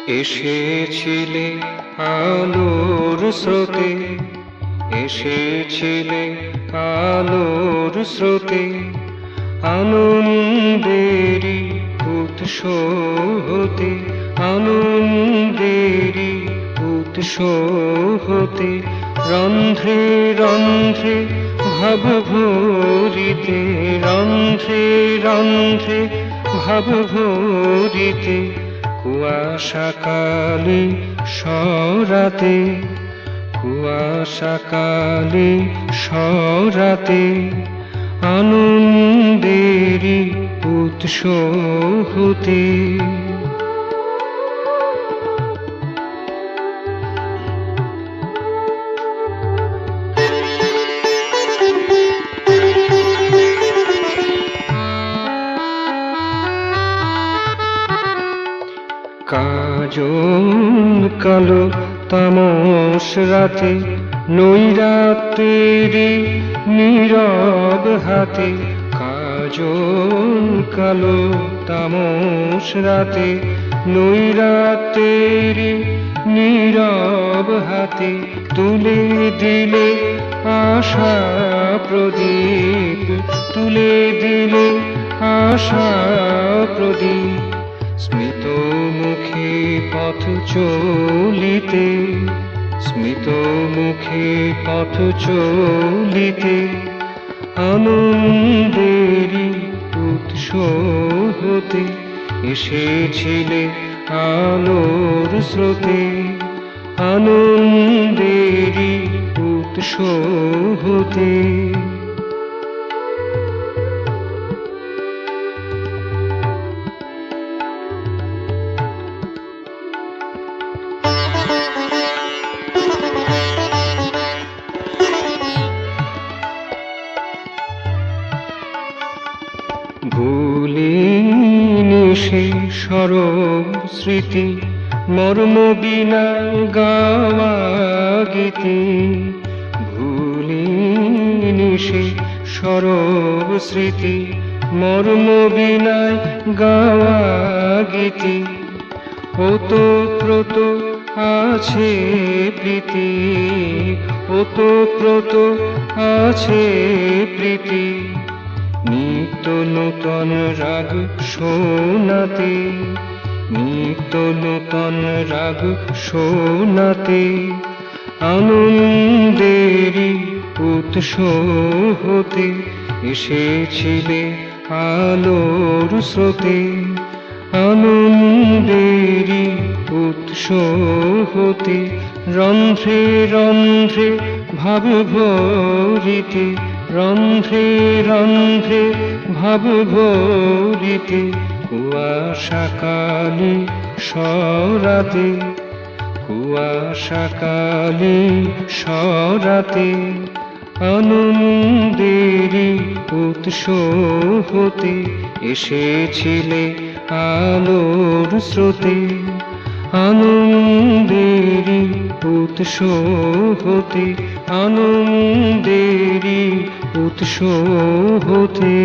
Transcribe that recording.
এসেছিলে আলোর স্রোতে, এসেছিলে আলোর স্রোতে, আনন্দেরই উৎস হতে, আনন্দেরই উৎস হতে, রন্ধ্রে রন্ধ্রে ভাব ভরিতে, রন্ধ্রে রন্ধ্রে ভাব ভরিতে, কুয়াশা কালে সরাতে, কুয়াশা কালে সরাতে, আনন্দেরই উৎস হতে। কাজন কালো তামস রাতে, নৈরাত্রেরই নীরব হাতে, কাজন কালো তামস রাতে, নৈরাত্রেরই নীরব হাতে, তুলে দিলে আশা প্রদীপ, তুলে দিলে আশা প্রদীপ, স্মিত মুখে পথ চলিতে, স্মিত মুখে পথ চলিতে, আনন্দেরই উৎস হতে, এসেছিলে আলোর স্রোতে, আনন্দেরই উৎস হতে। ভুলিনি সে সরব স্মৃতি, মর্ম বিনা গাওয়া গীতি, ভুলিনি সে সরব স্মৃতি, মর্ম বিনা গাওয়া গীতি, ওতপ্রোত আছে প্রীতি, ওতপ্রোত আছে প্রীতি, নিত্য নূতন রাগ শোনাতে, নিত্য নূতন রাগ শোনাতে, আনন্দেরই উৎস হতে, এসেছিলে আলোর স্রোতে, আনন্দেরই উৎস হতে, রন্ধ্রে রন্ধ্রে ভাব ভরিতে, রন্ধ্রে রন্ধ্রে ভাব ভরিতে, কুয়াশা কালে সরাতে, কুয়াশা কালে সরাতে, আনন্দেরই উৎস হতে, এসেছিলে আলোর স্রোতে, আনন্দেরই উৎস হতে, আনন্দেরই উৎস হতে।